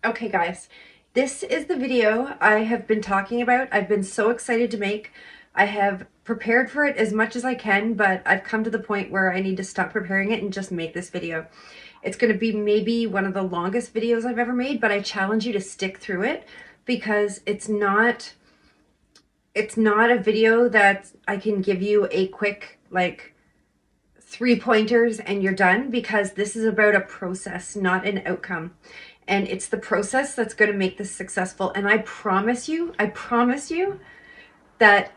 Okay, guys, this is the video I have been talking about. I've been so excited to make. I have prepared for it as much as I can, but I've come to the point where I need to stop preparing it and just make this video. It's going to be maybe one of the longest videos I've ever made, but I challenge you to stick through it because it's not a video that I can give you a quick, like, 3 pointers and you're done, because this is about a process, not an outcome. And it's the process that's going to make this successful. And I promise you that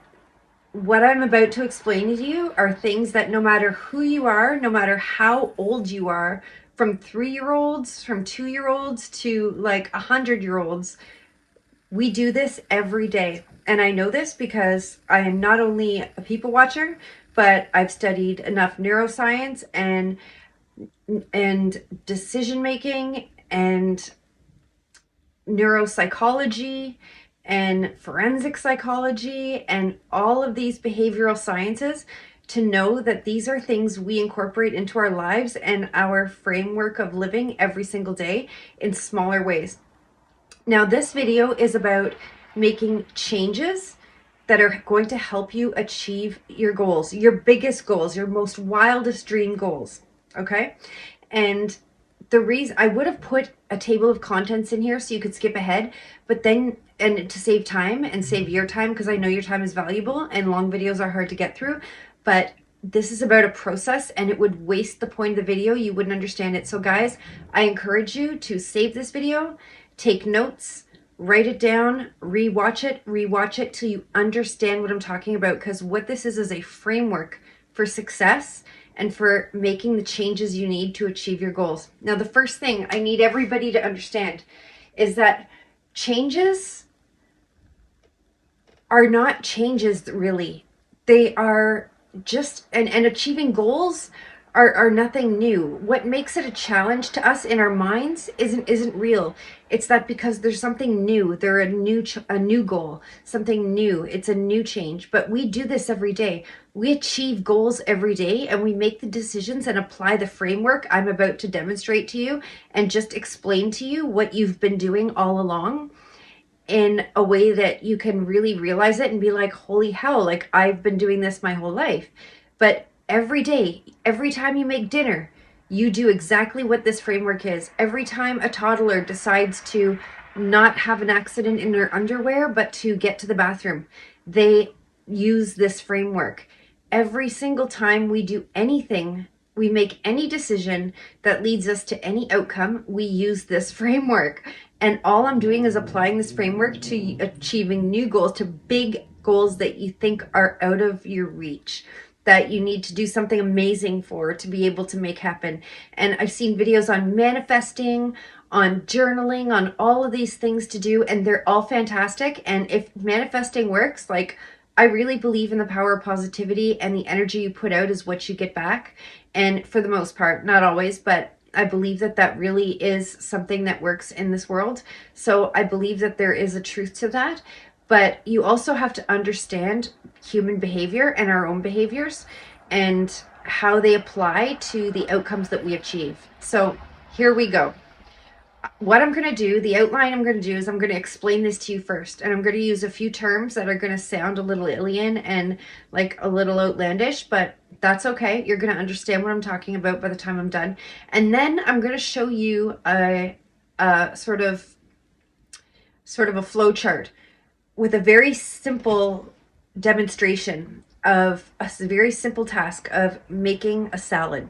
what I'm about to explain to you are things that no matter who you are, no matter how old you are, from 3-year-olds, from 2-year-olds to like 100-year-olds, we do this every day. And I know this because I am not only a people watcher, but I've studied enough neuroscience and decision making and neuropsychology and forensic psychology and all of these behavioral sciences to know that these are things we incorporate into our lives and our framework of living every single day in smaller ways. Now, this video is about making changes that are going to help you achieve your goals, your biggest goals, your most wildest dream goals, okay? And the reason I would have put a table of contents in here so you could skip ahead, but then, and to save time and save your time, because I know your time is valuable and long videos are hard to get through, but this is about a process and it would waste the point of the video. You wouldn't understand it. So guys, I encourage you to save this video, take notes, write it down, rewatch it till you understand what I'm talking about, because what this is a framework for success and for making the changes you need to achieve your goals. Now, the first thing I need everybody to understand is that changes are not changes, really. They are just, and achieving goals are nothing new. What makes it a challenge to us in our minds isn't real. It's that because there's something new, they're a new goal, something new. It's a new change. But we do this every day. We achieve goals every day, and we make the decisions and apply the framework I'm about to demonstrate to you and just explain to you what you've been doing all along in a way that you can really realize it and be like, holy hell, like I've been doing this my whole life. But every day, every time you make dinner, you do exactly what this framework is. Every time a toddler decides to not have an accident in their underwear, but to get to the bathroom, they use this framework. Every single time we do anything, we make any decision that leads us to any outcome, we use this framework. And all I'm doing is applying this framework to achieving new goals, to big goals that you think are out of your reach, that you need to do something amazing for to be able to make happen. And I've seen videos on manifesting, on journaling, on all of these things to do, and they're all fantastic. And if manifesting works, like, I really believe in the power of positivity, and the energy you put out is what you get back. And for the most part, not always, but I believe that that really is something that works in this world. So I believe that there is a truth to that. But you also have to understand human behavior and our own behaviors and how they apply to the outcomes that we achieve. So here we go. What I'm going to do, the outline I'm going to do, is I'm going to explain this to you first. And I'm going to use a few terms that are going to sound a little alien and like a little outlandish, but that's okay. You're going to understand what I'm talking about by the time I'm done. And then I'm going to show you a sort of a flow chart with a very simple demonstration of a very simple task of making a salad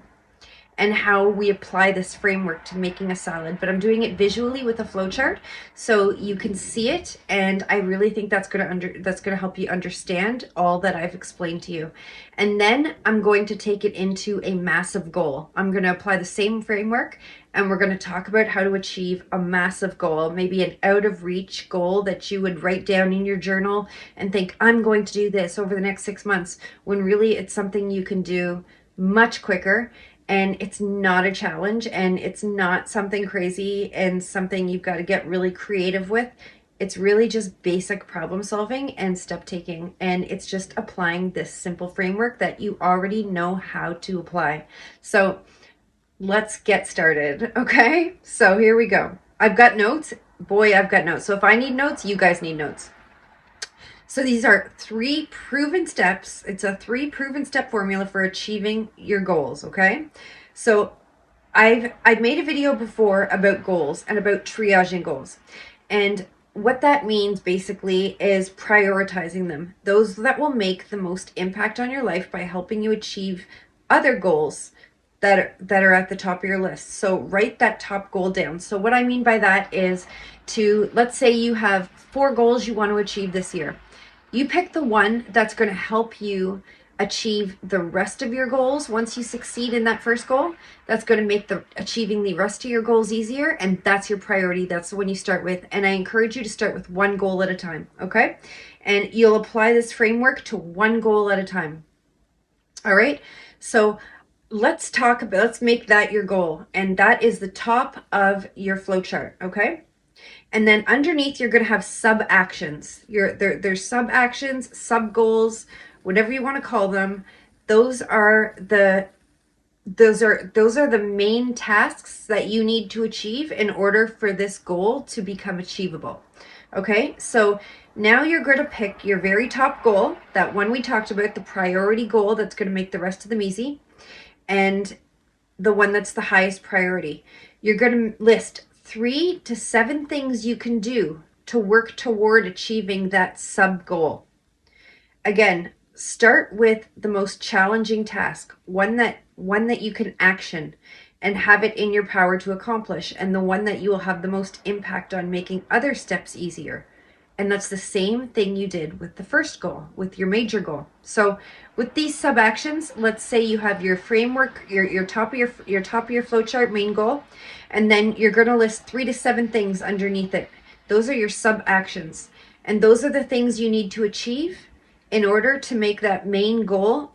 and how we apply this framework to making a salad. But I'm doing it visually with a flowchart so you can see it, and I really think that's going to help you understand all that I've explained to you. And then I'm going to take it into a massive goal. I'm going to apply the same framework, and we're going to talk about how to achieve a massive goal, maybe an out of reach goal that you would write down in your journal and think, I'm going to do this over the next 6 months, when really it's something you can do much quicker. And it's not a challenge, and it's not something crazy and something you've got to get really creative with. It's really just basic problem solving and step taking. And it's just applying this simple framework that you already know how to apply. So let's get started, okay? So here we go. I've got notes Boy, I've got notes. So if I need notes, you guys need notes. So these are 3 proven steps. It's a 3 proven step formula for achieving your goals, okay? So I've made a video before about goals and about triaging goals. And what that means basically is prioritizing them. Those that will make the most impact on your life by helping you achieve other goals that are at the top of your list. So write that top goal down. So what I mean by that is let's say you have 4 goals you want to achieve this year. You pick the one that's going to help you achieve the rest of your goals. Once you succeed in that first goal, that's going to make achieving the rest of your goals easier, and that's your priority. That's the one you start with, and I encourage you to start with 1 goal at a time, okay? And you'll apply this framework to 1 goal at a time. All right? So let's make that your goal, and that is the top of your flow chart, okay? And then underneath, you're going to have sub actions. There's sub actions, sub goals, whatever you want to call them. Those are the main tasks that you need to achieve in order for this goal to become achievable. Okay, so now you're going to pick your very top goal, that one we talked about, the priority goal that's going to make the rest of them easy, and the one that's the highest priority. You're going to list 3 to 7 things you can do to work toward achieving that sub goal. Again, start with the most challenging task, one that you can action and have it in your power to accomplish, and the one that you will have the most impact on making other steps easier. And that's the same thing you did with the first goal, with your major goal. So with these sub actions, let's say you have your framework, your top of your flowchart main goal, and then you're going to list 3 to 7 things underneath it. Those are your sub actions, and those are the things you need to achieve in order to make that main goal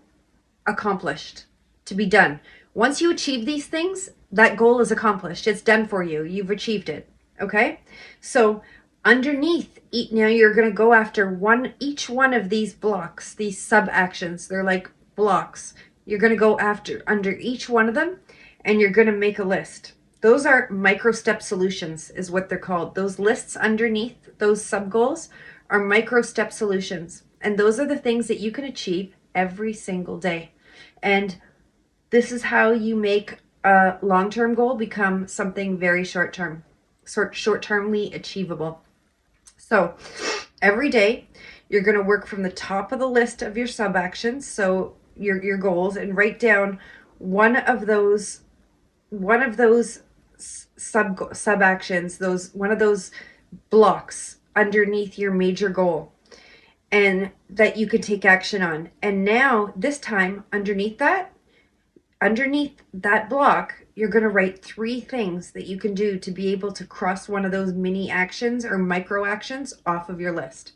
accomplished, to be done. Once you achieve these things, that goal is accomplished. It's done for you. You've achieved it. Okay? So underneath, now you're going to go after each one of these blocks, these sub actions. They're like blocks. You're going to go under each one of them, and you're going to make a list. Those are micro step solutions is what they're called. Those lists underneath those sub goals are micro step solutions. And those are the things that you can achieve every single day. And this is how you make a long-term goal become something very short-termly achievable. So every day you're going to work from the top of the list of your sub actions, so your goals, and write down one of those sub actions, one of those blocks underneath your major goal, and that you can take action on. And now this time underneath that block, you're going to write 3 things that you can do to be able to cross one of those mini actions or micro actions off of your list.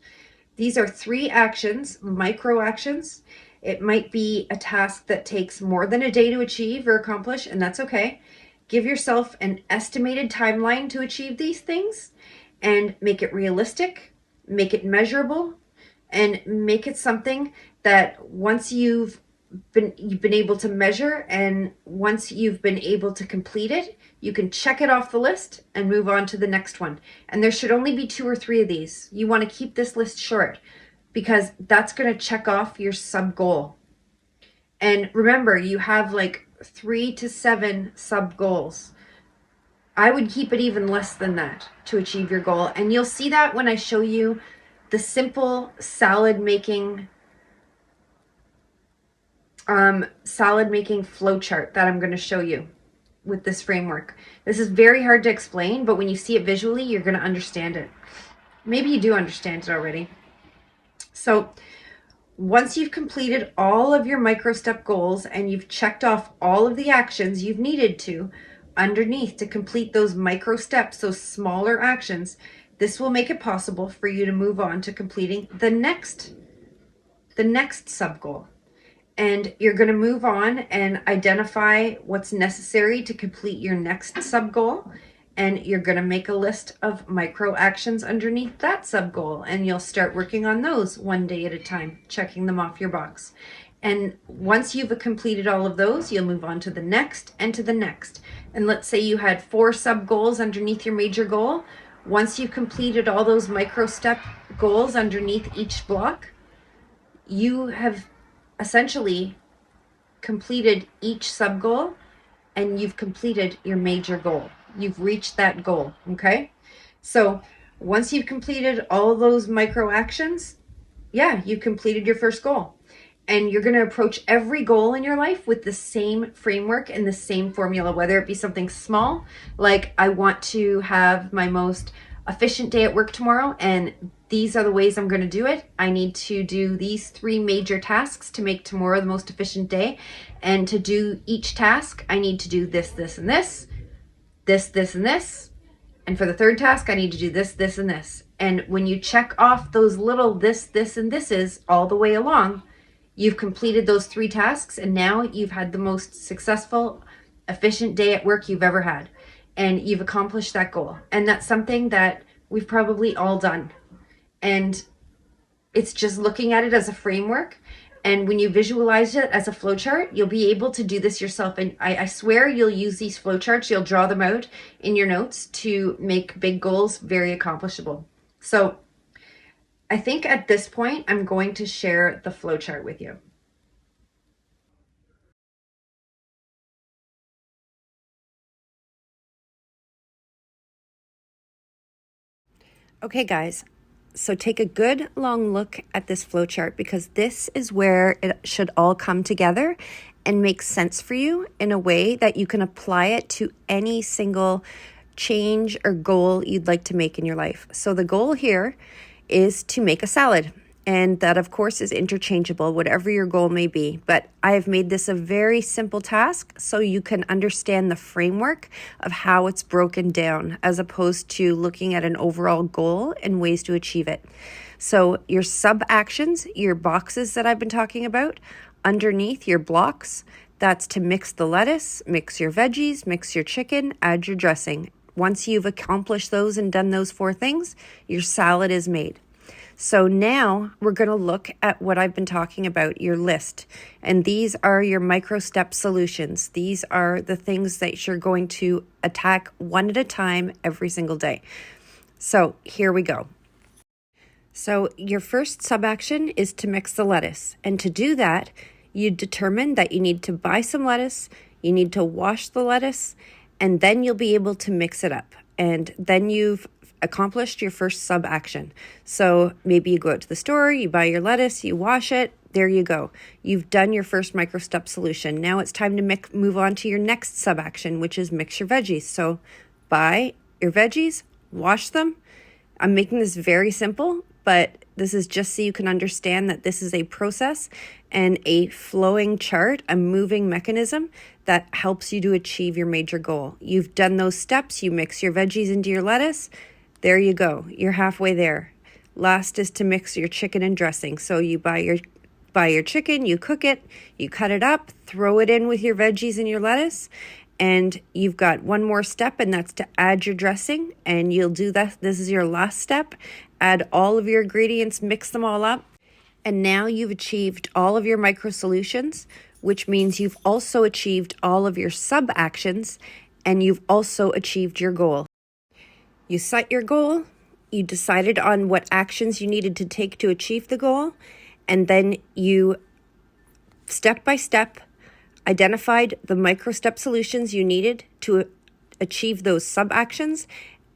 These are 3 actions, micro actions. It might be a task that takes more than a day to achieve or accomplish, and that's okay. Give yourself an estimated timeline to achieve these things, and make it realistic, make it measurable, and make it something that once you've been able to measure, and once you've been able to complete it, you can check it off the list and move on to the next one. And there should only be 2 or 3 of these. You want to keep this list short because that's going to check off your sub goal. And remember, you have like 3 to 7 sub goals. I would keep it even less than that to achieve your goal. And you'll see that when I show you the simple salad making flow chart that I'm going to show you with this framework. This is very hard to explain, but when you see it visually, you're going to understand it. Maybe you do understand it already. So once you've completed all of your micro step goals and you've checked off all of the actions you've needed to underneath to complete those micro steps, those smaller actions, this will make it possible for you to move on to completing the next sub goal. And you're going to move on and identify what's necessary to complete your next sub goal. And you're going to make a list of micro actions underneath that sub goal. And you'll start working on those one day at a time, checking them off your box. And once you've completed all of those, you'll move on to the next and to the next. And let's say you had 4 sub goals underneath your major goal. Once you've completed all those micro step goals underneath each block, you have essentially completed each sub goal, and you've completed your major goal. You've reached that goal, okay? So once you've completed all those micro actions, yeah, you completed your first goal. And you're going to approach every goal in your life with the same framework and the same formula, whether it be something small, like I want to have my most efficient day at work tomorrow, and these are the ways I'm going to do it. I need to do these 3 major tasks to make tomorrow the most efficient day. And to do each task, I need to do this, this, and this, this, and this. And for the third task, I need to do this, this, and this. And when you check off those little this, and thises all the way along, you've completed those 3 tasks, and now you've had the most successful, efficient day at work you've ever had. And you've accomplished that goal. And that's something that we've probably all done. And it's just looking at it as a framework. And when you visualize it as a flowchart, you'll be able to do this yourself. And I swear you'll use these flowcharts, you'll draw them out in your notes to make big goals very accomplishable. So I think at this point, I'm going to share the flowchart with you. Okay, guys, so take a good long look at this flowchart, because this is where it should all come together and make sense for you in a way that you can apply it to any single change or goal you'd like to make in your life. So the goal here is to make a salad. And that, of course, is interchangeable, whatever your goal may be. But I have made this a very simple task so you can understand the framework of how it's broken down, as opposed to looking at an overall goal and ways to achieve it. So your sub actions, your boxes that I've been talking about, underneath your blocks, that's to mix the lettuce, mix your veggies, mix your chicken, add your dressing. Once you've accomplished those and done those 4 things, your salad is made. So now we're going to look at what I've been talking about, your list. And these are your micro step solutions. These are the things that you're going to attack one at a time every single day. So here we go. So your first sub action is to mix the lettuce. And to do that, you determine that you need to buy some lettuce, you need to wash the lettuce, and then you'll be able to mix it up. And then you've accomplished your first sub action. So maybe you go out to the store, you buy your lettuce, you wash it, there you go. You've done your first micro step solution. Now it's time to move on to your next sub action, which is mix your veggies. So buy your veggies, wash them. I'm making this very simple, but this is just so you can understand that this is a process and a flowing chart, a moving mechanism that helps you to achieve your major goal. You've done those steps, you mix your veggies into your lettuce. There you go. You're halfway there. Last is to mix your chicken and dressing. So you buy your chicken, you cook it, you cut it up, throw it in with your veggies and your lettuce, and you've got one more step, and that's to add your dressing. And you'll do that. This is your last step. Add all of your ingredients, mix them all up. And now you've achieved all of your micro solutions, which means you've also achieved all of your sub actions, and you've also achieved your goal. You set your goal, you decided on what actions you needed to take to achieve the goal, and then you, step by step, identified the micro step solutions you needed to achieve those sub actions,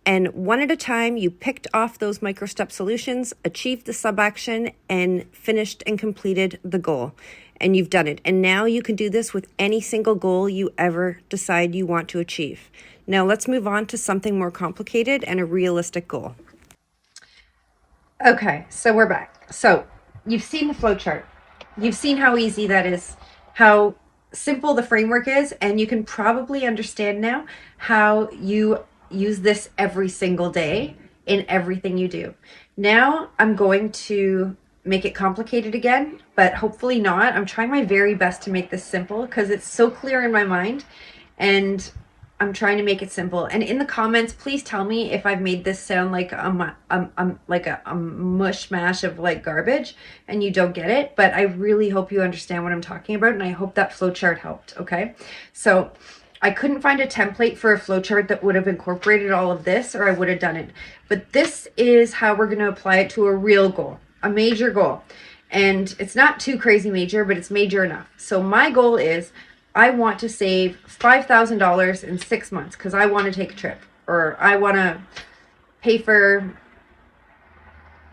and one at a time, you picked off those micro step solutions, achieved the sub action, and finished and completed the goal. And you've done it. And now you can do this with any single goal you ever decide you want to achieve. Now let's move on to something more complicated and a realistic goal. Okay, so we're back. So you've seen the flowchart. You've seen how easy that is, how simple the framework is, and you can probably understand now how you use this every single day in everything you do. Now I'm going to make it complicated again, but hopefully not. I'm trying my very best to make this simple because it's so clear in my mind, and I'm trying to make it simple. And in the comments, please tell me if I've made this sound like a mush mash of like garbage and you don't get it. But I really hope you understand what I'm talking about, and I hope that flowchart helped. Okay, so I couldn't find a template for a flowchart that would have incorporated all of this, or I would have done it. But this is how we're going to apply it to a real goal, a major goal. And it's not too crazy major, but it's major enough. So my goal is I want to save $5,000 in 6 months because I want to take a trip, or I want to pay for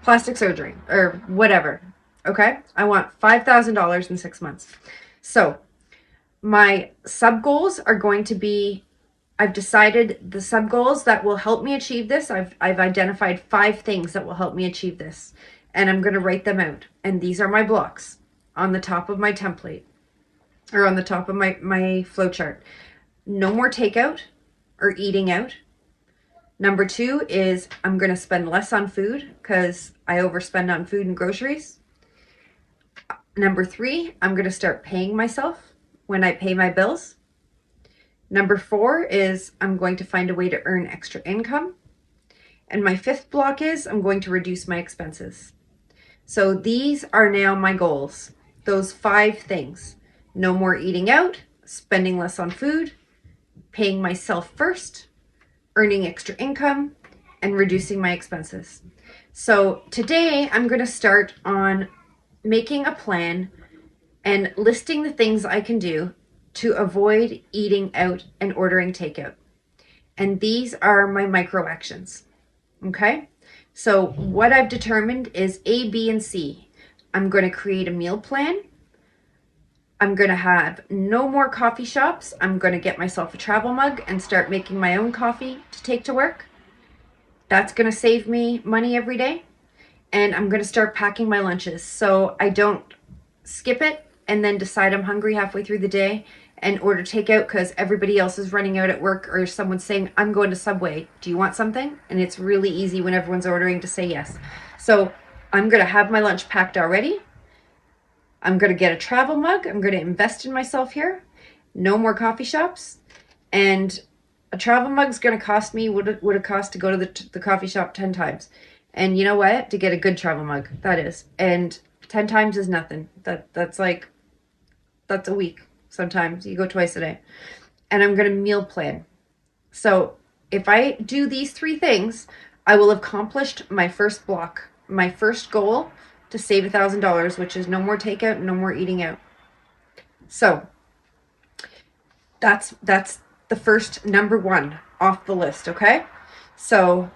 plastic surgery or whatever. Okay? I want $5,000 in 6 months. So my sub goals are going to be, I've decided the sub goals that will help me achieve this. I've identified 5 things that will help me achieve this, and I'm going to write them out. And these are my blocks on the top of my template, or on the top of my flow chart. No more takeout or eating out. Number 2 is I'm going to spend less on food because I overspend on food and groceries. Number 3, I'm going to start paying myself when I pay my bills. Number 4 is I'm going to find a way to earn extra income. And my 5th block is I'm going to reduce my expenses. So these are now my goals. Those 5 things. No more eating out, spending less on food, paying myself first, earning extra income, and reducing my expenses. So today I'm going to start on making a plan and listing the things I can do to avoid eating out and ordering takeout. And these are my micro actions. Okay? So what I've determined is A, B, and C. I'm going to create a meal plan. I'm going to have no more coffee shops. I'm going to get myself a travel mug and start making my own coffee to take to work. That's going to save me money every day. And I'm going to start packing my lunches so I don't skip it and then decide I'm hungry halfway through the day and order takeout because everybody else is running out at work, or someone's saying, I'm going to Subway. Do you want something? And it's really easy when everyone's ordering to say yes. So I'm going to have my lunch packed already. I'm going to get a travel mug. I'm going to invest in myself here. No more coffee shops. And a travel mug's going to cost me what it would have cost to go to the coffee shop 10 times. And you know what? To get a good travel mug, that is. And 10 times is nothing. That's a week. Sometimes you go twice a day. And I'm going to meal plan. So if I do these 3 things, I will have accomplished my first block, my first goal to save $1,000, which is no more takeout, no more eating out. So that's the first number 1 off the list, okay? So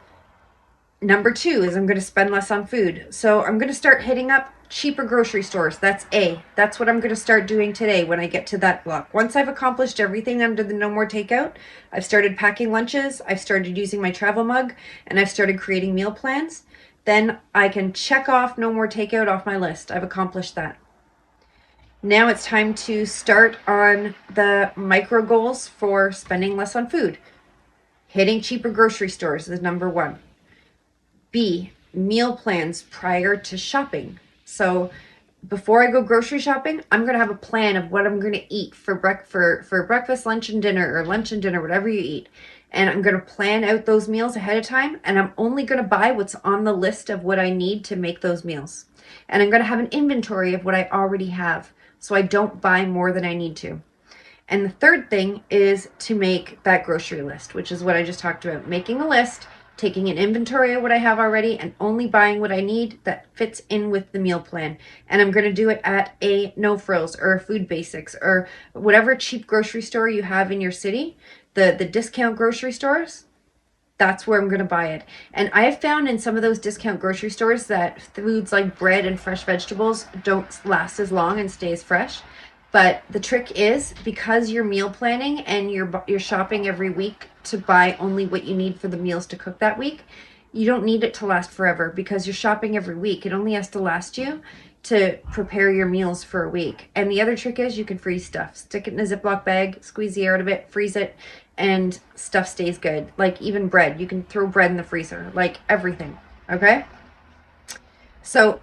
number 2 is I'm going to spend less on food. So I'm going to start hitting up cheaper grocery stores. That's A. That's what I'm going to start doing today when I get to that block. Once I've accomplished everything under the no more takeout, I've started packing lunches, I've started using my travel mug, and I've started creating meal plans. Then I can check off no more takeout off my list. I've accomplished that. Now it's time to start on the micro goals for spending less on food. Hitting cheaper grocery stores is number 1. B, meal plans prior to shopping. So before I go grocery shopping, I'm going to have a plan of what I'm going to eat for breakfast, lunch, and dinner, or lunch and dinner, whatever you eat. And I'm going to plan out those meals ahead of time. And I'm only going to buy what's on the list of what I need to make those meals. And I'm going to have an inventory of what I already have, so I don't buy more than I need to. And the third thing is to make that grocery list, which is what I just talked about. Making a list, taking an inventory of what I have already, and only buying what I need that fits in with the meal plan. And I'm going to do it at a No Frills or a Food Basics or whatever cheap grocery store you have in your city, the discount grocery stores. That's where I'm going to buy it. And I have found in some of those discount grocery stores that foods like bread and fresh vegetables don't last as long and stay as fresh. But the trick is, because you're meal planning and you're shopping every week to buy only what you need for the meals to cook that week, you don't need it to last forever because you're shopping every week. It only has to last you to prepare your meals for a week. And the other trick is you can freeze stuff. Stick it in a Ziploc bag, squeeze the air out of it, freeze it, and stuff stays good. Like even bread. You can throw bread in the freezer. Like everything. Okay? So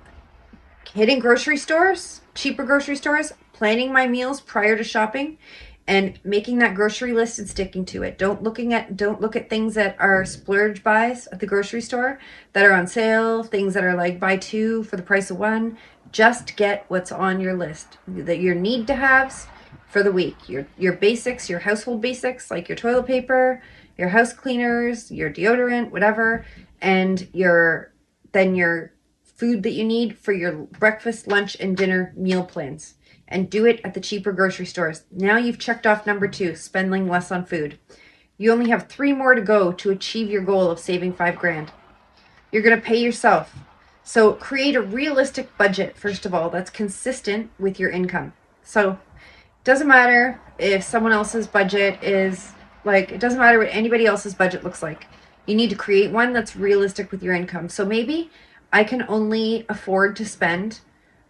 hitting grocery stores, cheaper grocery stores, planning my meals prior to shopping, and making that grocery list and sticking to it. Don't look at things that are splurge buys at the grocery store that are on sale, things that are like buy 2 for the price of 1. Just get what's on your list. That your need to haves, for the week. Your basics, your household basics, like your toilet paper, your house cleaners, your deodorant, whatever, and your food that you need for your breakfast, lunch, and dinner meal plans. And do it at the cheaper grocery stores. Now you've checked off number 2, spending less on food. You only have 3 more to go to achieve your goal of saving $5,000. You're going to pay yourself. So create a realistic budget, first of all, that's consistent with your income. So it doesn't matter if someone else's budget is like, it doesn't matter what anybody else's budget looks like. You need to create one that's realistic with your income. So maybe I can only afford to spend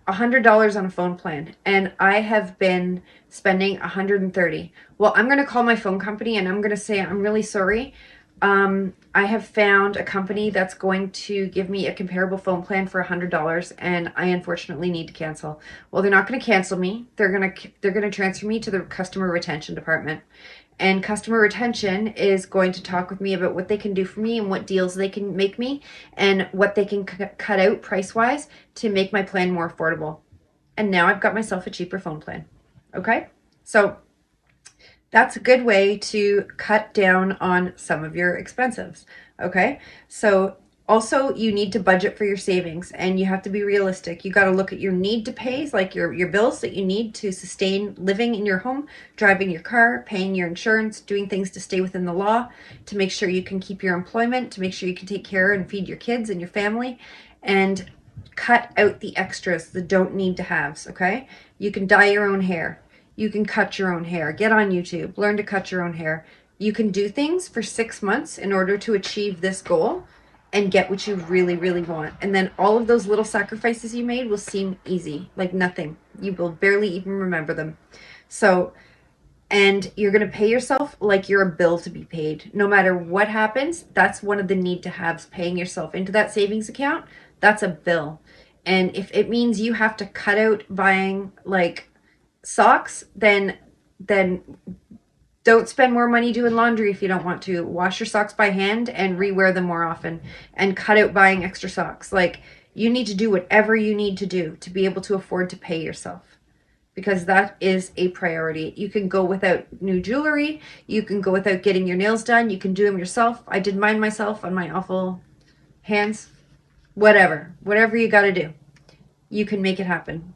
$100 on a phone plan, and I have been spending $130. Well, I'm going to call my phone company and I'm going to say, I'm really sorry. I have found a company that's going to give me a comparable phone plan for $100, and I unfortunately need to cancel. Well, they're not going to cancel me. They're going to transfer me to the customer retention department. And customer retention is going to talk with me about what they can do for me and what deals they can make me and what they can cut out price-wise to make my plan more affordable. And now I've got myself a cheaper phone plan. Okay? So that's a good way to cut down on some of your expenses. Okay? So also, you need to budget for your savings, and you have to be realistic. You got to look at your need to pays, like your bills that you need to sustain living in your home, driving your car, paying your insurance, doing things to stay within the law, to make sure you can keep your employment, to make sure you can take care and feed your kids and your family, and cut out the extras, the don't need to haves, okay? You can dye your own hair. You can cut your own hair. Get on YouTube. Learn to cut your own hair. You can do things for 6 months in order to achieve this goal and get what you really, really want. And then all of those little sacrifices you made will seem easy, like nothing. You will barely even remember them. So, and you're going to pay yourself like you're a bill to be paid. No matter what happens, that's one of the need to haves, paying yourself into that savings account. That's a bill. And if it means you have to cut out buying like socks, then don't spend more money doing laundry if you don't want to. Wash your socks by hand and rewear them more often, and cut out buying extra socks. Like, you need to do whatever you need to do to be able to afford to pay yourself, because that is a priority. You can go without new jewelry. You can go without getting your nails done. You can do them yourself. I did mine myself on my awful hands. Whatever you got to do, you can make it happen.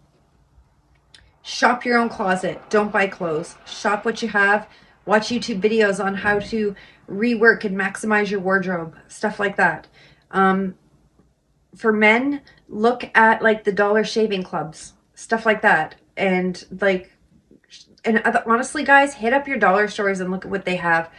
Shop your own closet. Don't buy clothes. Shop what you have. Watch YouTube videos on how to rework and maximize your wardrobe, stuff like that. For men, look at like the dollar shaving clubs, stuff like that. And honestly, guys, hit up your dollar stores and look at what they have.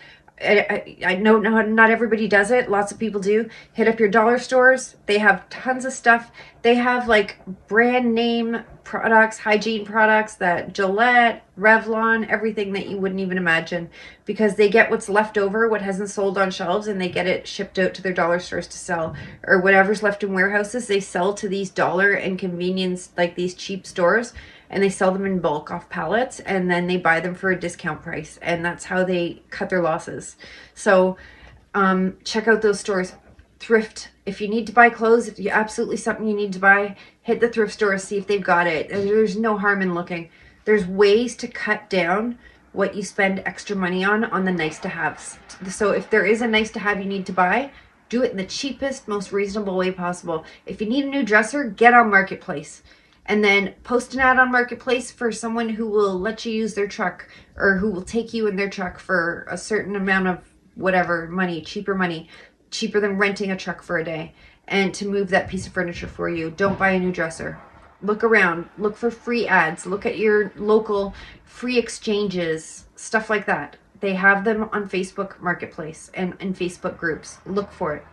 I know not everybody does it. Lots of people do. Hit up your dollar stores. They have tons of stuff. They have like brand name products, hygiene products, that Gillette, Revlon, everything that you wouldn't even imagine, because they get what's left over, what hasn't sold on shelves, and they get it shipped out to their dollar stores to sell, or whatever's left in warehouses, they sell to these dollar and convenience, like these cheap stores, and they sell them in bulk off pallets, and then they buy them for a discount price, and that's how they cut their losses. So check out those stores. Thrift. If you need to buy clothes, if you absolutely something you need to buy, hit the thrift stores, see if they've got it. There's no harm in looking. There's ways to cut down what you spend extra money on the nice to haves. So if there is a nice to have you need to buy, do it in the cheapest, most reasonable way possible. If you need a new dresser, get on Marketplace. And then post an ad on Marketplace for someone who will let you use their truck, or who will take you in their truck for a certain amount of whatever money, cheaper than renting a truck for a day, and to move that piece of furniture for you. Don't buy a new dresser. Look around. Look for free ads. Look at your local free exchanges, stuff like that. They have them on Facebook Marketplace and in Facebook groups. Look for it.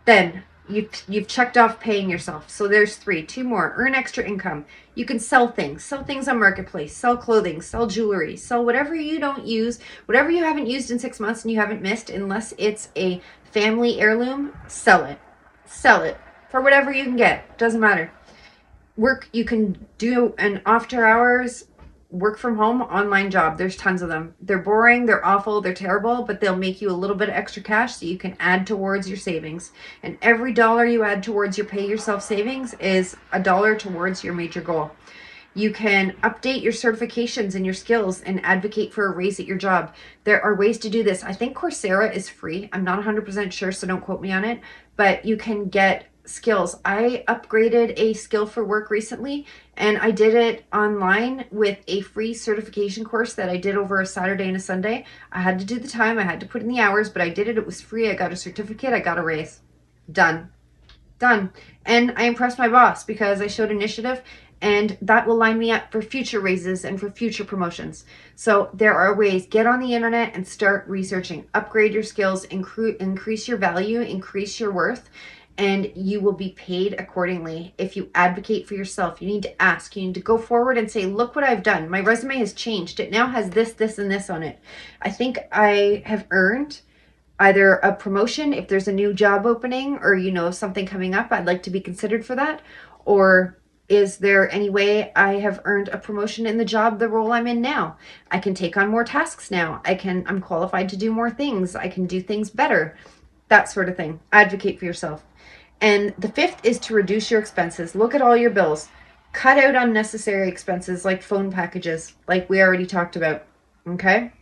Then you've checked off paying yourself. So there's 3. 2 more. Earn extra income. You can sell things on Marketplace, sell clothing, sell jewelry, sell whatever you don't use, whatever you haven't used in 6 months and you haven't missed, unless it's a family heirloom. Sell it for whatever you can get. Doesn't matter. You can do an after hours work from home online job. There's tons of them. They're boring, they're awful, they're terrible, but they'll make you a little bit of extra cash so you can add towards your savings. And every dollar you add towards your pay yourself savings is $1 towards your major goal. You can update your certifications and your skills and advocate for a raise at your job. There are ways to do this. I think Coursera is free. I'm not 100% sure, so don't quote me on it, but you can get skills. I upgraded a skill for work recently, and I did it online with a free certification course that I did over a Saturday and a Sunday. I had to do the time, I had to put in the hours, but I did it. It was free. I got a certificate, I got a raise. Done. Done. And I impressed my boss because I showed initiative, and that will line me up for future raises and for future promotions. So there are ways. Get on the internet and start researching. Upgrade your skills, increase your value, increase your worth, and you will be paid accordingly. If you advocate for yourself, you need to ask. You need to go forward and say, look what I've done. My resume has changed. It now has this, this, and this on it. I think I have earned either a promotion if there's a new job opening, or something coming up, I'd like to be considered for that. Or is there any way I have earned a promotion in the role I'm in now? I can take on more tasks now. I'm qualified to do more things. I can do things better. That sort of thing. Advocate for yourself. And the fifth is to reduce your expenses. Look at all your bills. Cut out unnecessary expenses like phone packages, like we already talked about. Okay?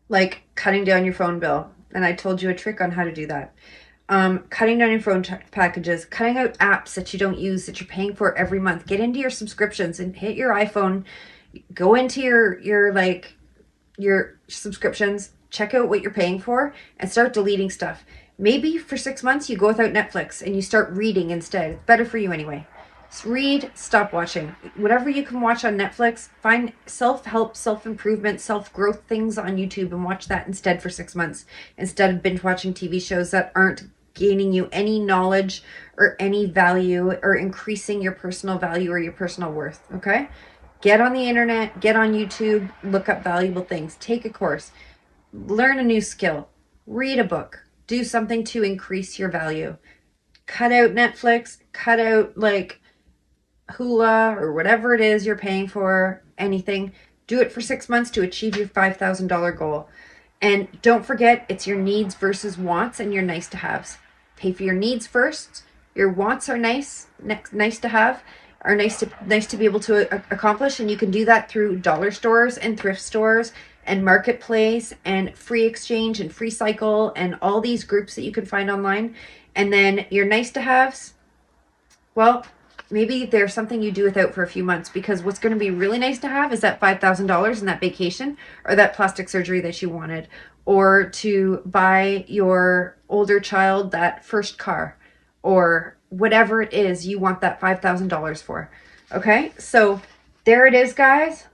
Like cutting down your phone bill. And I told you a trick on how to do that. Cutting down your phone packages, cutting out apps that you don't use that you're paying for every month. Get into your subscriptions and hit your iPhone. Go into your subscriptions, check out what you're paying for, and start deleting stuff. Maybe for 6 months you go without Netflix and you start reading instead. It's better for you anyway. Read, stop watching. Whatever you can watch on Netflix, find self-help, self-improvement, self-growth things on YouTube and watch that instead for 6 months, instead of binge watching TV shows that aren't gaining you any knowledge or any value or increasing your personal value or your personal worth. Okay? Get on the internet, get on YouTube, look up valuable things, take a course, learn a new skill, read a book, do something to increase your value. Cut out Netflix, cut out Hula or whatever it is you're paying for, anything. Do it for 6 months to achieve your $5,000 goal. And don't forget, it's your needs versus wants and your nice to haves. Pay for your needs first. Your wants are nice to have, are nice to be able to accomplish, and you can do that through dollar stores and thrift stores and marketplace and free exchange and free cycle and all these groups that you can find online. And then your nice to haves, well, maybe there's something you do without for a few months, because what's going to be really nice to have is that $5,000 and that vacation or that plastic surgery that you wanted, or to buy your older child that first car, or whatever it is you want that $5,000 for. Okay, so there it is, guys.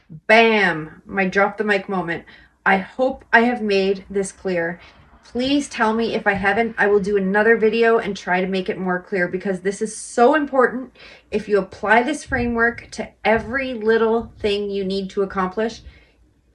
Bam, my drop the mic moment. I hope I have made this clear. Please tell me if I haven't. I will do another video and try to make it more clear, because this is so important. If you apply this framework to every little thing you need to accomplish,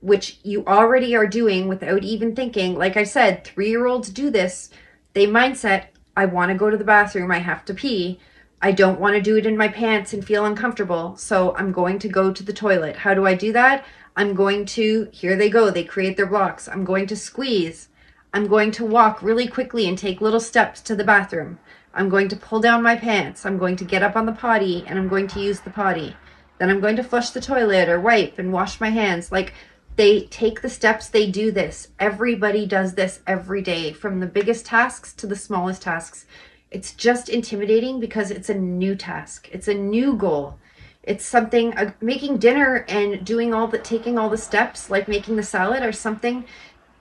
which you already are doing without even thinking, like I said, 3-year-olds do this. They mindset, I want to go to the bathroom, I have to pee. I don't want to do it in my pants and feel uncomfortable, so I'm going to go to the toilet. How do I do that? I'm going to, here they go, they create their blocks. I'm going to squeeze. I'm going to walk really quickly and take little steps to the bathroom. I'm going to pull down my pants. I'm going to get up on the potty and I'm going to use the potty. Then I'm going to flush the toilet or wipe and wash my hands. Like, they take the steps, they do this. Everybody does this every day, from the biggest tasks to the smallest tasks. It's just intimidating because it's a new task. It's a new goal. It's something, making dinner and taking all the steps, like making the salad, or something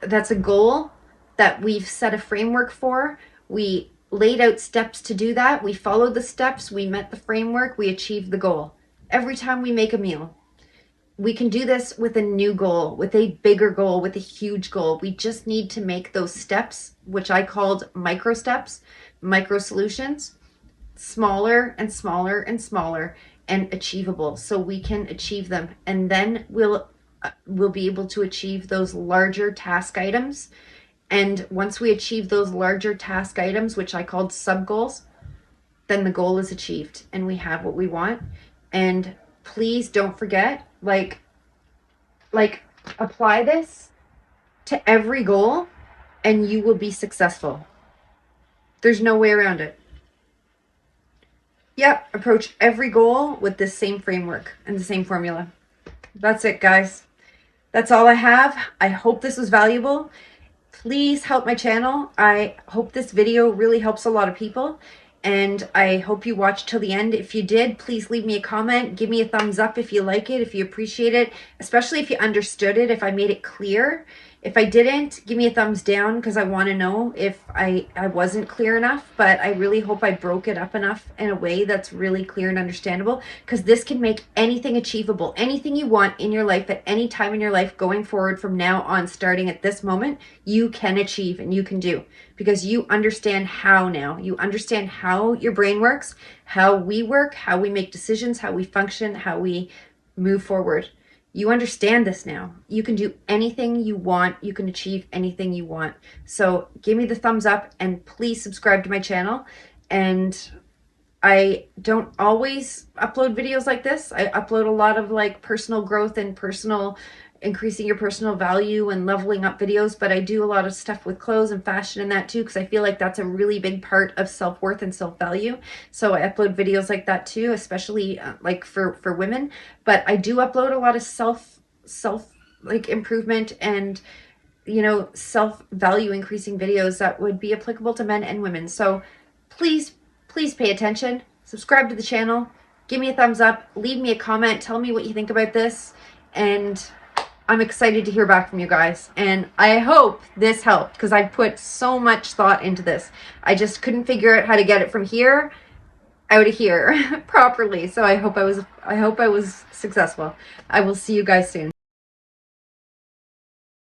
that's a goal that we've set a framework for. We laid out steps to do that. We followed the steps. We met the framework. We achieved the goal. Every time we make a meal, we can do this with a new goal, with a bigger goal, with a huge goal. We just need to make those steps, which I called micro steps, micro solutions, smaller and smaller and smaller and achievable, so we can achieve them. And then we'll be able to achieve those larger task items. And once we achieve those larger task items, which I called sub goals, then the goal is achieved and we have what we want. And please don't forget, like apply this to every goal and you will be successful. There's no way around it. Yep, approach every goal with this same framework and the same formula. That's it, guys. That's all I have. I hope this was valuable. Please help my channel. I hope this video really helps a lot of people, and I hope you watched till the end. If you did, please leave me a comment. Give me a thumbs up if you like it, if you appreciate it, especially if you understood it, if I made it clear. If I didn't, give me a thumbs down, because I want to know if I wasn't clear enough. But I really hope I broke it up enough in a way that's really clear and understandable, because this can make anything achievable. Anything you want in your life at any time in your life going forward from now on, starting at this moment, you can achieve and you can do, because you understand how now. You understand how your brain works, how we work, how we make decisions, how we function, how we move forward. You understand this now. You can do anything you want. You can achieve anything you want. So give me the thumbs up, and please subscribe to my channel. And I don't always upload videos like this. I upload a lot of like personal growth and personal increasing your personal value and leveling up videos, but I do a lot of stuff with clothes and fashion and that too, because I feel like that's a really big part of self-worth and self-value. So I upload videos like that too, especially like for women. But I do upload a lot of self like improvement and, you know, self-value increasing videos that would be applicable to men and women. So please pay attention, subscribe to the channel, give me a thumbs up, leave me a comment, tell me what you think about this, and I'm excited to hear back from you guys. And I hope this helped, because I put so much thought into this. I just couldn't figure out how to get it from here out of here properly. So I hope I was successful. I will see you guys soon.